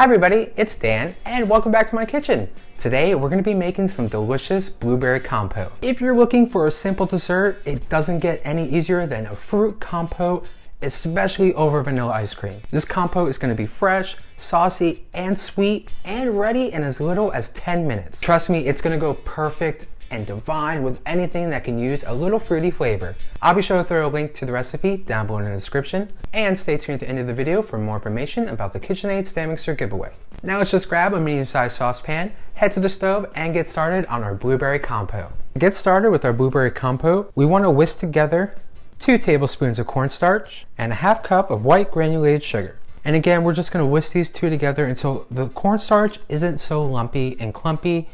Hi everybody, it's Dan and welcome back to my kitchen. Today we're going to be making some delicious blueberry compote. If you're looking for a simple dessert, it doesn't get any easier than a fruit compote, especially over vanilla ice cream. This compote is going to be fresh, saucy, and sweet, and ready in as little as 10 minutes. Trust me, it's going to go perfect and divine with anything that can use a little fruity flavor. I'll be sure to throw a link to the recipe down below in the description, and stay tuned at the end of the video for more information about the KitchenAid stand mixer giveaway. Now let's just grab a medium-sized saucepan, head to the stove, and get started on our blueberry compote. To get started with our blueberry compote, we want to whisk together 2 tablespoons of cornstarch and a half cup of white granulated sugar. And again, we're just going to whisk these two together until the cornstarch isn't so lumpy and clumpy,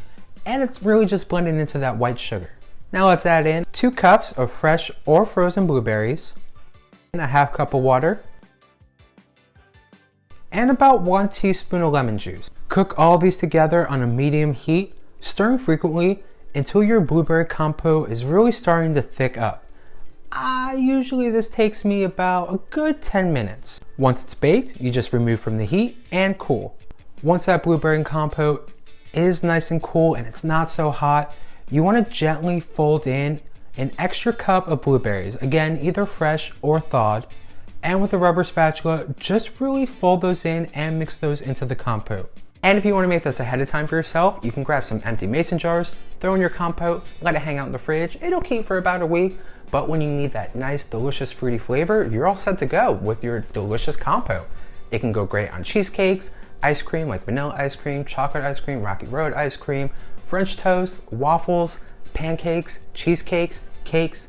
and it's really just blending into that white sugar. Now let's add in 2 cups of fresh or frozen blueberries, and a half cup of water, and about 1 teaspoon of lemon juice. Cook all these together on a medium heat, stirring frequently until your blueberry compote is really starting to thick up. Usually this takes me about a good 10 minutes. Once it's baked, you just remove from the heat and cool. Once that blueberry compote is nice and cool and it's not so hot, you want to gently fold in an extra cup of blueberries, again either fresh or thawed, and with a rubber spatula just really fold those in and mix those into the compote. And if you want to make this ahead of time for yourself, you can grab some empty mason jars, throw in your compote, let it hang out in the fridge. It'll keep for about a week, but when you need that nice delicious fruity flavor, you're all set to go with your delicious compote. It can go great on cheesecakes, ice cream like vanilla ice cream, chocolate ice cream, Rocky Road ice cream, French toast, waffles, pancakes, cheesecakes, cakes,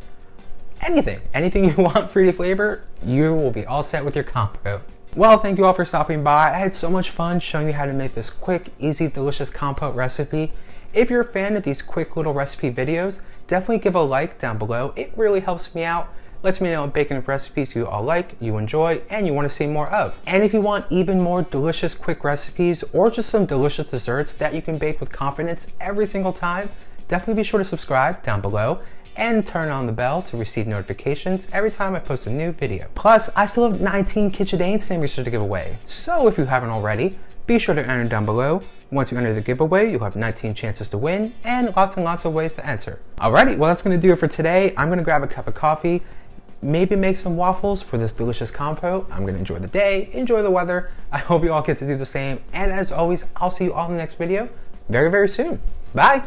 anything you want fruity flavor, you will be all set with your compote. Well, thank you all for stopping by. I had so much fun showing you how to make this quick, easy, delicious compote recipe. If you're a fan of these quick little recipe videos, definitely give a like down below. It really helps me out. Lets me know what baking recipes you all like, you enjoy, and you want to see more of. And if you want even more delicious quick recipes or just some delicious desserts that you can bake with confidence every single time, definitely be sure to subscribe down below and turn on the bell to receive notifications every time I post a new video. Plus, I still have 19 KitchenAid stand mixers to give away. So if you haven't already, be sure to enter down below. Once you enter the giveaway, you'll have 19 chances to win and lots of ways to enter. Alrighty, well that's gonna do it for today. I'm gonna grab a cup of coffee, maybe make some waffles for this delicious compote. I'm gonna enjoy the day, enjoy the weather. I hope you all get to do the same. And as always, I'll see you all in the next video very soon. Bye.